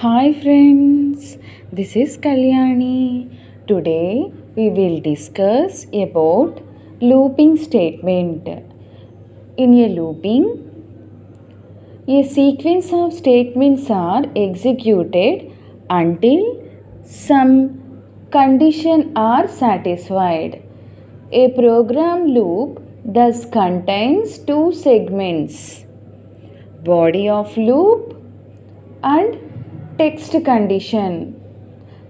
Hi friends, this is Kalyani. Today we will discuss about looping statement. In a looping, a sequence of statements are executed until some condition are satisfied. A program loop thus contains two segments: body of loop and text condition.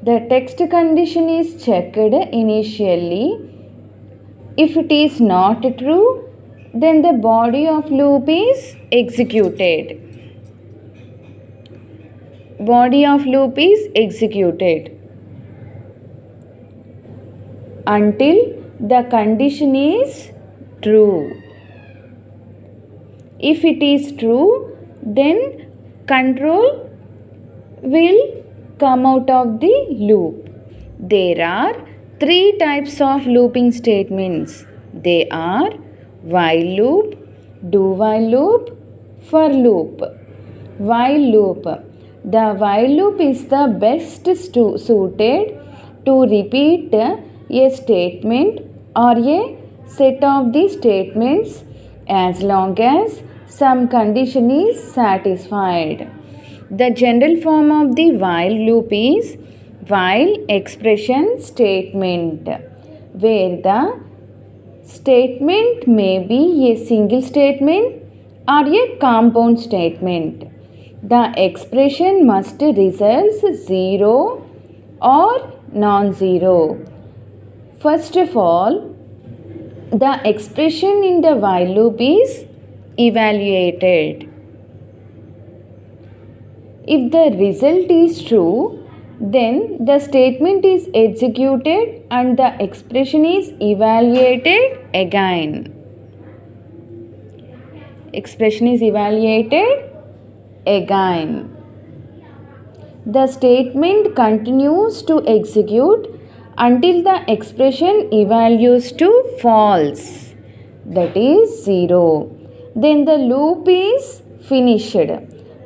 The text condition is checked initially. If it is not true, then the body of loop is executed. Body of loop is executed until the condition is true. If it is true, then control will come out of the loop. There are three types of looping statements. They are while loop, do while loop, for loop. While loop. The while loop is the best suited to repeat a statement or a set of the statements as long as some condition is satisfied. The general form of the while loop is while expression statement, where the statement may be a single statement or a compound statement. The expression must result 0 or non-zero. First of all, the expression in the while loop is evaluated. If the result is true, then the statement is executed and the expression is evaluated again. Expression is evaluated again. The statement continues to execute until the expression evaluates to false, that is 0. Then the loop is finished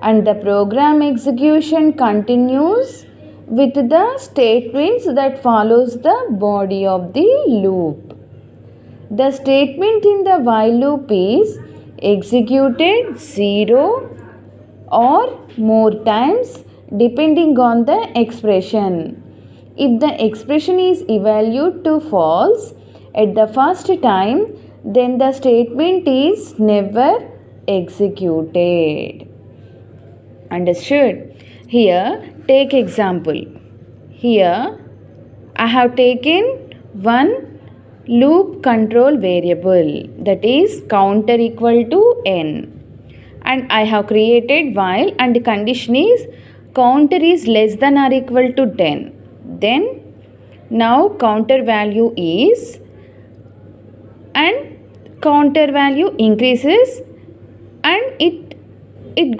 and the program execution continues with the statements that follows the body of the loop. The statement in the while loop is executed 0 or more times depending on the expression. If the expression is evaluated to false at the first time, then the statement is never executed. Understood? Here, take example. Here, I have taken one loop control variable, that is counter equal to n, and I have created while and the condition is counter is less than or equal to 10. Then now counter value is, and counter value increases, and it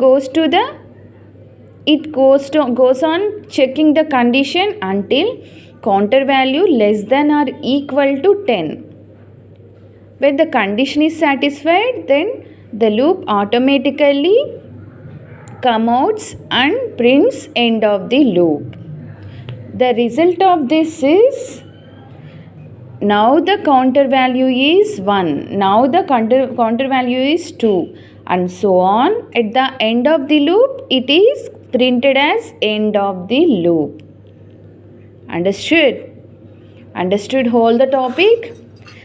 goes on checking the condition until counter value less than or equal to 10. When the condition is satisfied, then the loop automatically comes out and prints end of the loop. The result of this is, now the counter value is 1, now the counter value is 2, and so on. At the end of the loop, it is printed as end of the loop. Understood? Understood whole the topic?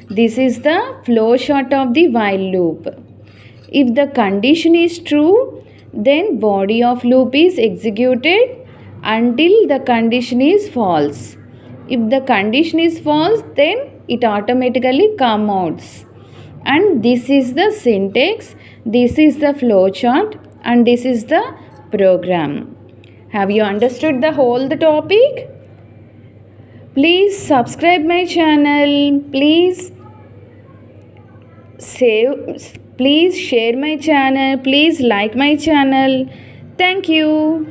This is the flow chart of the while loop. If the condition is true, then body of loop is executed until the condition is false. If the condition is false, then it automatically comes out. And this is the syntax, this is the flow chart, and this is the program. Have you understood the whole the topic? Please subscribe my channel. Please share my channel. Please like my channel. Thank you.